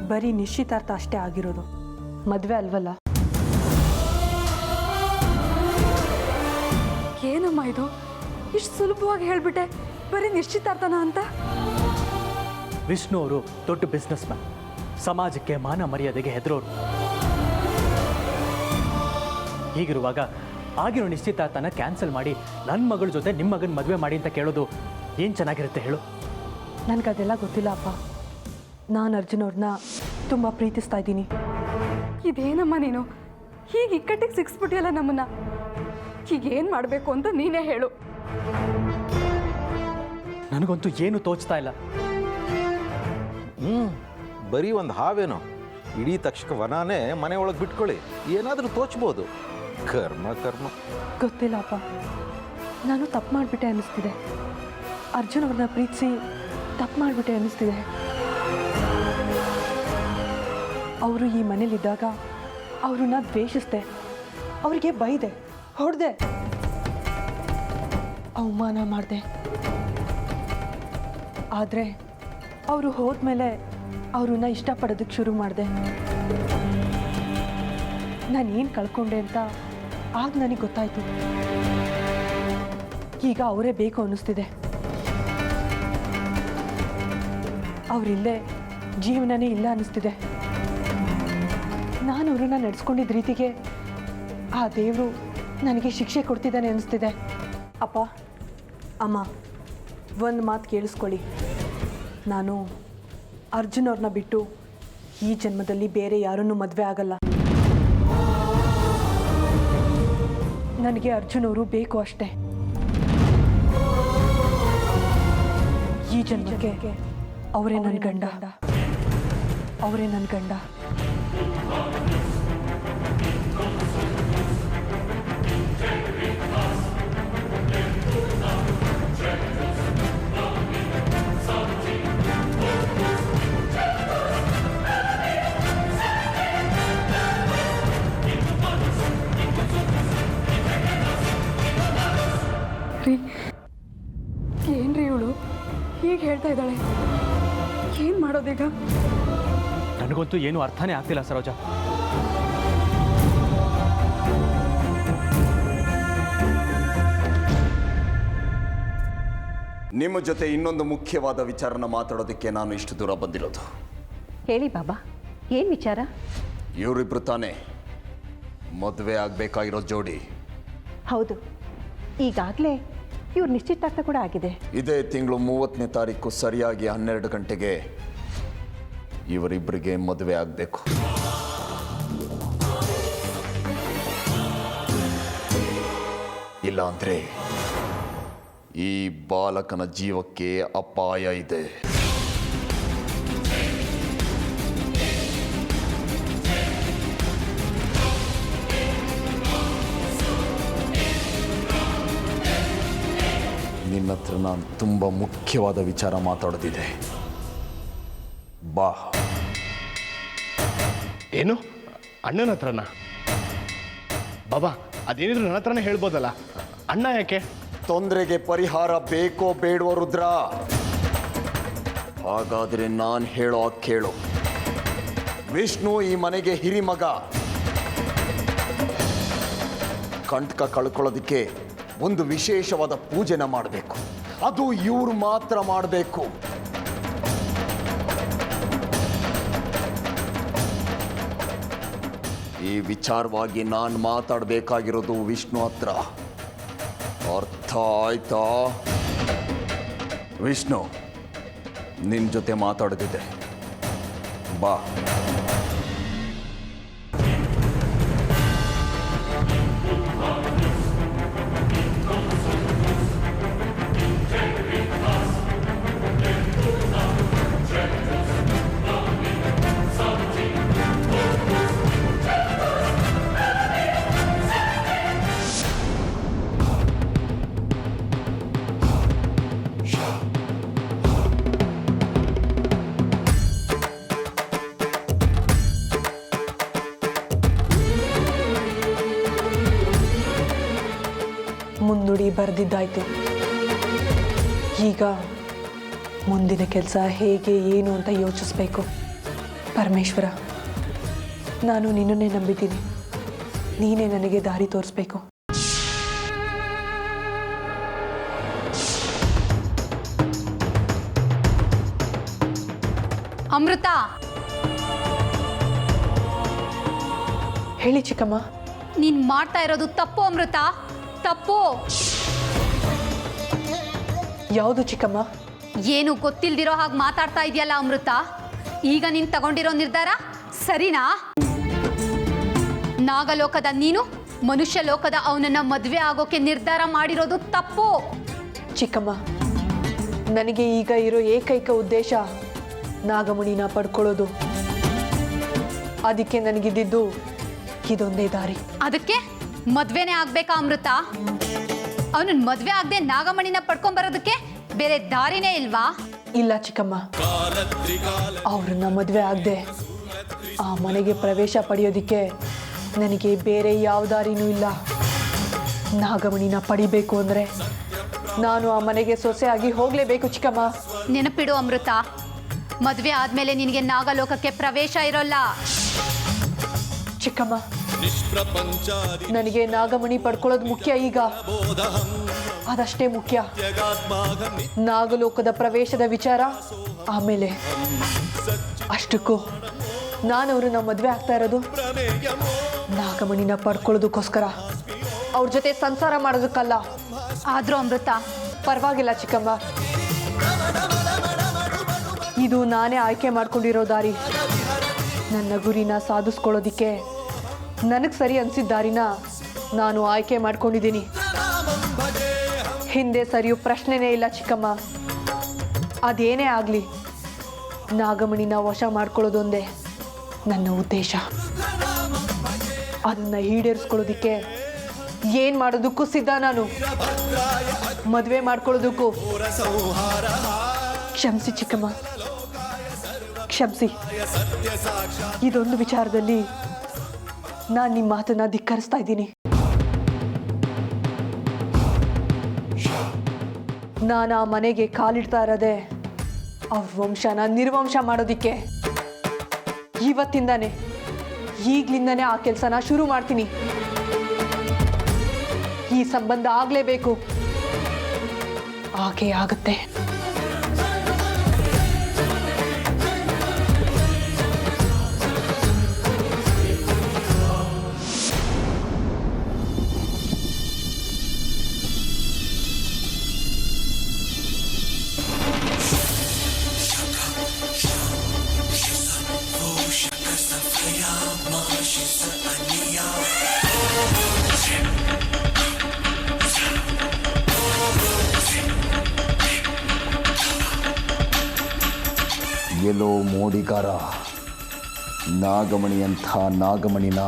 ಬರೀ ನಿಶ್ಚಿತಾರ್ಥ ಅಷ್ಟೇ ಆಗಿರೋದು, ಮದುವೆ ಅಲ್ವಲ್ಲ. ಏನಮ್ಮ ಇದು ಇಷ್ಟು ಸುಲಭವಾಗಿ ಹೇಳ್ಬಿಟ್ಟೆ, ಬರೀ ನಿಶ್ಚಿತಾರ್ಥನ ಅಂತ? ವಿಷ್ಣು ಅವರು ದೊಡ್ಡ ಬಿಸ್ನೆಸ್ ಮ್ಯಾನ್, ಸಮಾಜಕ್ಕೆ ಮಾನ ಮರ್ಯಾದೆಗೆ ಹೆದರೋರು. ಹೀಗಿರುವಾಗ ಆಗಿರೋ ನಿಶ್ಚಿತಾರ್ಥನ ಕ್ಯಾನ್ಸಲ್ ಮಾಡಿ ನನ್ನ ಮಗಳ ಜೊತೆ ನಿಮ್ಮ ಮಗನ ಮದುವೆ ಮಾಡಿ ಅಂತ ಕೇಳೋದು ಏನು ಚೆನ್ನಾಗಿರುತ್ತೆ ಹೇಳು? ನನಗದೆಲ್ಲ ಗೊತ್ತಿಲ್ಲ ಅಪ್ಪ. ನಾನು ಅರ್ಜುನ್ ಅವ್ರನ್ನ ತುಂಬ ಪ್ರೀತಿಸ್ತಾ ಇದ್ದೀನಿ. ಇದೇನಮ್ಮ ನೀನು ಹೀಗೆ ಇಕ್ಕಟ್ಟಿಗೆ ಸಿಕ್ಸ್ಬಿಟ್ಟಿಯಲ್ಲ ನಮ್ಮನ್ನ. ಹೀಗೇನು ಮಾಡಬೇಕು ಅಂತ ನೀನೇ ಹೇಳು. ನನಗಂತೂ ಏನು ತೋಚ್ತಾ ಇಲ್ಲ. ಬರೀ ಒಂದು ಹಾವೇನೋ, ಇಡೀ ತಕ್ಷಕ ವನಾನೇ ಮನೆ ಒಳಗೆ ಬಿಟ್ಕೊಳ್ಳಿ, ಏನಾದರೂ ತೋಚ್ಬೋದು. ಕರ್ಮ ಕರ್ಮ. ಗೊತ್ತಿಲ್ಲ ಅಪ್ಪ, ನಾನು ತಪ್ಪು ಮಾಡಿಬಿಟ್ಟೆ ಅನ್ನಿಸ್ತಿದೆ. ಅರ್ಜುನ್ ಅವ್ರನ್ನ ಪ್ರೀತಿಸಿ ತಪ್ಪು ಮಾಡಿಬಿಟ್ಟೆ ಅನ್ನಿಸ್ತಿದೆ. ಅವರು ಈ ಮನೇಲಿದ್ದಾಗ ಅವ್ರನ್ನ ದ್ವೇಷಿಸ್ದೆ, ಅವರಿಗೆ ಬೈದೆ, ಹೊಡೆದೆ, ಅವಮಾನ ಮಾಡಿದೆ. ಆದರೆ ಅವರು ಹೋದ್ಮೇಲೆ ಅವ್ರನ್ನ ಇಷ್ಟಪಡೋದಕ್ಕೆ ಶುರು ಮಾಡಿದೆ. ನಾನೇನು ಕಳ್ಕೊಂಡೆ ಅಂತ ಆಗ ನನಗೆ ಗೊತ್ತಾಯಿತು. ಈಗ ಅವರೇ ಬೇಕು ಅನ್ನಿಸ್ತಿದೆ. ಅವರಿಲ್ಲೇ ಜೀವನನೇ ಇಲ್ಲ ಅನ್ನಿಸ್ತಿದೆ. ನಾನು ಅವ್ರನ್ನ ನಡೆಸ್ಕೊಂಡಿದ್ದ ರೀತಿಗೆ ಆ ದೇವರು ನನಗೆ ಶಿಕ್ಷೆ ಕೊಡ್ತಿದ್ದಾನೆ ಅನ್ನಿಸ್ತಿದೆ. ಅಪ್ಪ ಅಮ್ಮ, ಒಂದು ಮಾತು ಕೇಳಿಸ್ಕೊಳ್ಳಿ. ನಾನು ಅರ್ಜುನ್ ಅವ್ರನ್ನ ಬಿಟ್ಟು ಈ ಜನ್ಮದಲ್ಲಿ ಬೇರೆ ಯಾರನ್ನೂ ಮದುವೆ ಆಗಲ್ಲ. ನನಗೆ ಅರ್ಜುನ್ ಅವರು ಬೇಕು ಅಷ್ಟೇ. ಈ ಜನ್ಮಕ್ಕೆ ಅವರೇ ನನ್ನ ಗಂಡ, ಅವರೇ ನನ್ನ ಗಂಡ. ಏನ್ರಿ ಇವಳು ಹೀಗೆ ಹೇಳ್ತಾ ಇದ್ದಾಳೆ? ಏನು ಮಾಡೋದೀಗ? ನನಗಂತೂ ಏನು ಅರ್ಥನೇ ಆಗ್ತಿಲ್ಲ ಸರೋಜಾ. ನಿಮ್ಮ ಜೊತೆ ಇನ್ನೊಂದು ಮುಖ್ಯವಾದ ವಿಚಾರನ ಮಾತಾಡೋದಕ್ಕೆ ನಾನು ಇಷ್ಟು ದೂರ ಬಂದಿರೋದು. ಹೇಳಿ ಬಾಬಾ, ಏನು ವಿಚಾರ? ಇವರಿಬ್ರು ತಾನೇ ಮದುವೆ ಆಗಬೇಕಾಗಿರೋ ಜೋಡಿ? ಹೌದು, ಈಗಾಗಲೇ ಇವ್ರ ನಿಶ್ಚಿತಾರ್ಥ ಕೂಡ ಆಗಿದೆ. ಇದೇ ತಿಂಗಳು 30ನೇ ತಾರೀಕು ಸರಿಯಾಗಿ 12 ಗಂಟೆಗೆ ಇವರಿಬ್ಬರಿಗೆ ಮದುವೆ ಆಗಬೇಕು. ಇಲ್ಲ ಅಂದ್ರೆ ಈ ಬಾಲಕನ ಜೀವಕ್ಕೆ ಅಪಾಯ ಇದೆ. ನಿನ್ನ ಹತ್ರ ನಾನು ತುಂಬ ಮುಖ್ಯವಾದ ವಿಚಾರ ಮಾತಾಡೋದಿದೆ. ಬಾ. ಏನು? ಅಣ್ಣನ ಹತ್ರನಾ? ಬಾಬಾ, ಅದೇನಿದ್ರು ನನ್ನ ಹತ್ರನೇ ಹೇಳ್ಬೋದಲ್ಲ, ಅಣ್ಣ ಯಾಕೆ? ತೊಂದರೆಗೆ ಪರಿಹಾರ ಬೇಕೋ ಬೇಡವೋ ರುದ್ರ? ಹಾಗಾದ್ರೆ ನಾನು ಹೇಳೋ ಕೇಳು. ವಿಷ್ಣು ಈ ಮನೆಗೆ ಹಿರಿಮಗ. ಕಂಟಕ ಕಳ್ಕೊಳ್ಳೋದಕ್ಕೆ ಒಂದು ವಿಶೇಷವಾದ ಪೂಜೆನ ಮಾಡಬೇಕು. ಅದು ಇವ್ರು ಮಾತ್ರ ಮಾಡಬೇಕು. ಈ ವಿಚಾರವಾಗಿ ನಾನು ಮಾತಾಡಬೇಕಾಗಿರೋದು ವಿಷ್ಣು ಹತ್ರ. ಅರ್ಥ ಆಯ್ತಾ? ವಿಷ್ಣು, ನಿನ್ನ ಜೊತೆ ಮಾತಾಡೋದಿದೆ, ಬಾ. ಮುನ್ನುಡಿ ಬರೆದಿದ್ದಾಯ್ತು. ಈಗ ಮುಂದಿನ ಕೆಲಸ ಹೇಗೆ ಏನು ಅಂತ ಯೋಚಿಸ್ಬೇಕು. ಪರಮೇಶ್ವರ, ನಾನು ನಿನ್ನನ್ನೇ ನಂಬಿದ್ದೀನಿ. ನೀನೇ ನನಗೆ ದಾರಿ ತೋರಿಸ್ಬೇಕು. ಅಮೃತ, ಹೇಳಿ ಚಿಕ್ಕಮ್ಮ. ನೀನ್ ಮಾಡ್ತಾ ಇರೋದು ತಪ್ಪು ಅಮೃತ, ತಪ್ಪು. ಯಾವುದು ಚಿಕ್ಕಮ್ಮ? ಏನು ಗೊತ್ತಿಲ್ದಿರೋ ಹಾಗೆ ಮಾತಾಡ್ತಾ ಇದೆಯಲ್ಲ ಅಮೃತ. ಈಗ ನೀನ್ ತಗೊಂಡಿರೋ ನಿರ್ಧಾರ ಸರಿನಾ? ನಾಗಲೋಕದ ನೀನು ಮನುಷ್ಯ ಲೋಕದ ಅವನನ್ನ ಮದುವೆ ಆಗೋಕೆ ನಿರ್ಧಾರ ಮಾಡಿರೋದು ತಪ್ಪು. ಚಿಕ್ಕಮ್ಮ, ನನಗೆ ಈಗ ಇರೋ ಏಕೈಕ ಉದ್ದೇಶ ನಾಗಮಣಿನ ಪಡ್ಕೊಳ್ಳೋದು. ಅದಕ್ಕೆ ನನಗಿದ್ದಿದ್ದು ಇದೊಂದೇ ದಾರಿ. ಅದಕ್ಕೆ ಮದ್ವೆನೇ ಆಗ್ಬೇಕಾ ಅಮೃತ? ಅವನನ್ನ ಮದ್ವೆ ಆಗದೆ ನಾಗಮಣಿನ ಪಡ್ಕೊಂಬರೋದಕ್ಕೆ ಬೇರೆ ದಾರಿನೇ ಇಲ್ವಾ? ಇಲ್ಲ ಚಿಕ್ಕಮ್ಮ, ಅವ್ರನ್ನ ಮದುವೆ ಆಗದೆ ಆ ಮನೆಗೆ ಪ್ರವೇಶ ಪಡೆಯೋದಿಕ್ಕೆ ನನಗೆ ಬೇರೆ ಯಾವ ದಾರಿನೂ ಇಲ್ಲ. ನಾಗಮಣಿನ ಪಡಿಬೇಕು ಅಂದರೆ ನಾನು ಆ ಮನೆಗೆ ಸೊಸೆಯಾಗಿ ಹೋಗಲೇಬೇಕು ಚಿಕ್ಕಮ್ಮ. ನೆನಪಿಡು ಅಮೃತ, ಮದ್ವೆ ಆದ್ಮೇಲೆ ನಿನಗೆ ನಾಗಲೋಕಕ್ಕೆ ಪ್ರವೇಶ ಇರೋಲ್ಲ. ಚಿಕ್ಕಮ್ಮ, ನನಗೆ ನಾಗಮಣಿ ಪಡ್ಕೊಳ್ಳೋದು ಮುಖ್ಯ. ಈಗ ಅದಷ್ಟೇ ಮುಖ್ಯ. ನಾಗಲೋಕದ ಪ್ರವೇಶದ ವಿಚಾರ ಆಮೇಲೆ. ಅಷ್ಟಕ್ಕೂ ನಾನು ಅವ್ರನ್ನ ಮದುವೆ ಆಗ್ತಾ ಇರೋದು ನಾಗಮಣಿನ ಪಡ್ಕೊಳ್ಳೋದಕ್ಕೋಸ್ಕರ, ಅವ್ರ ಜೊತೆ ಸಂಸಾರ ಮಾಡೋದಕ್ಕಲ್ಲ. ಆದ್ರೂ ಅಮೃತ, ಪರವಾಗಿಲ್ಲ ಚಿಕ್ಕಮ್ಮ, ಇದು ನಾನೇ ಆಯ್ಕೆ ಮಾಡ್ಕೊಂಡಿರೋ ದಾರಿ. ನನ್ನ ಗುರಿನ ಸಾಧಿಸ್ಕೊಳ್ಳೋದಿಕ್ಕೆ ನನಗೆ ಸರಿ ಅನಿಸಿದ ದಾರಿನ ನಾನು ಆಯ್ಕೆ ಮಾಡ್ಕೊಂಡಿದ್ದೀನಿ. ಹಿಂದೆ ಸರಿಯೋ ಪ್ರಶ್ನೆನೇ ಇಲ್ಲ ಚಿಕ್ಕಮ್ಮ. ಅದೇನೇ ಆಗಲಿ, ನಾಗಮಣಿನ ವಶ ಮಾಡ್ಕೊಳ್ಳೋದೊಂದೇ ನನ್ನ ಉದ್ದೇಶ. ಅದನ್ನು ಈಡೇರಿಸ್ಕೊಳ್ಳೋದಿಕ್ಕೆ ಏನು ಮಾಡೋದಕ್ಕೂ ಸಿದ್ಧ ನಾನು. ಮದುವೆ ಮಾಡ್ಕೊಳ್ಳೋದಕ್ಕೂ. ಕ್ಷಮಿಸಿ ಚಿಕ್ಕಮ್ಮ, ಕ್ಷಮಿಸಿ. ಇದೊಂದು ವಿಚಾರದಲ್ಲಿ ನಾನು ನಿಮ್ಮ ಮಾತನ್ನ ಧಿಕ್ಕರಿಸ್ತಾ ಇದ್ದೀನಿ. ನಾನು ಆ ಮನೆಗೆ ಕಾಲಿಡ್ತಾ ಇರೋದೆ ಅವ್ರ ವಂಶನ ನಿರ್ವಂಶ ಮಾಡೋದಿಕ್ಕೆ. ಇವತ್ತಿಂದಾನೆ, ಈಗ್ಲಿಂದಾನೆ ಆ ಕೆಲಸನ ಶುರು ಮಾಡ್ತೀನಿ. ಈ ಸಂಬಂಧ ಆಗಲೇಬೇಕು. ಹಾಗೇ ಆಗುತ್ತೆ. ಎಲ್ಲೋ ಮೋಡಿಗಾರ, ನಾಗಮಣಿಯಂಥ ನಾಗಮಣಿನ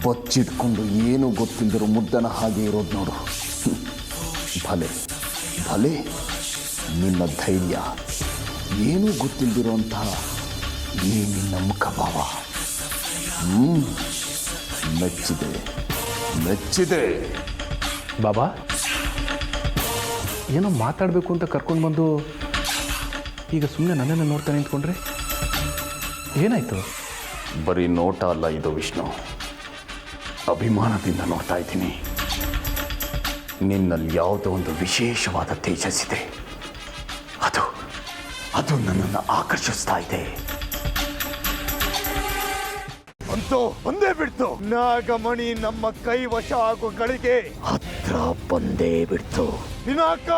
ಬಚ್ಚಿಟ್ಕೊಂಡು ಏನು ಗೊತ್ತಿಲ್ಲದಿರೋ ಮುದ್ದನ ಹಾಗೆ ಇರೋದು ನೋಡು. ಭಲೆ ಭಲೆ ನಿನ್ನ ಧೈರ್ಯ, ಏನೂ ಗೊತ್ತಿಲ್ಲದಿರೋಂಥ ಈ ನಿನ್ನ ಮುಖಭಾವ. ಮೆಚ್ಚಿದೆ, ಮೆಚ್ಚಿದೆ. ಬಾಬಾ, ಏನೋ ಮಾತಾಡಬೇಕು ಅಂತ ಕರ್ಕೊಂಡು ಬಂದು ಈಗ ಸುಮ್ಮನೆ ನನ್ನನ್ನು ನೋಡ್ತಾ ನಿಂತ್ಕೊಂಡ್ರೆ ಏನಾಯ್ತು? ಬರೀ ನೋಟ ಅಲ್ಲ ಇದು ವಿಷ್ಣು, ಅಭಿಮಾನದಿಂದ ನೋಡ್ತಾ ಇದ್ದೀನಿ. ನಿನ್ನಲ್ಲಿ ಯಾವುದೋ ಒಂದು ವಿಶೇಷವಾದ ತೇಜಸ್ಸಿದೆ. ಅದು ನನ್ನನ್ನು ಆಕರ್ಷಿಸ್ತಾ ಇದೆ. ಅಂತೂ ಒಂದೇ ಬಿಡ್ತು, ನಾಗಮಣಿ ನಮ್ಮ ಕೈ ವಶ ಆಗೋ ಗಳಿಗೆ ಹತ್ರ ಬಂದೇ ಬಿಡ್ತು. ದಿನಾಕ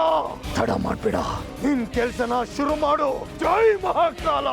ತಡ ಮಾಡ್ಬೇಡ, ನಿನ್ ಕೆಲ್ಸನ ಶುರು ಮಾಡು. ಜೈ ಮಹಾಕಾಲ.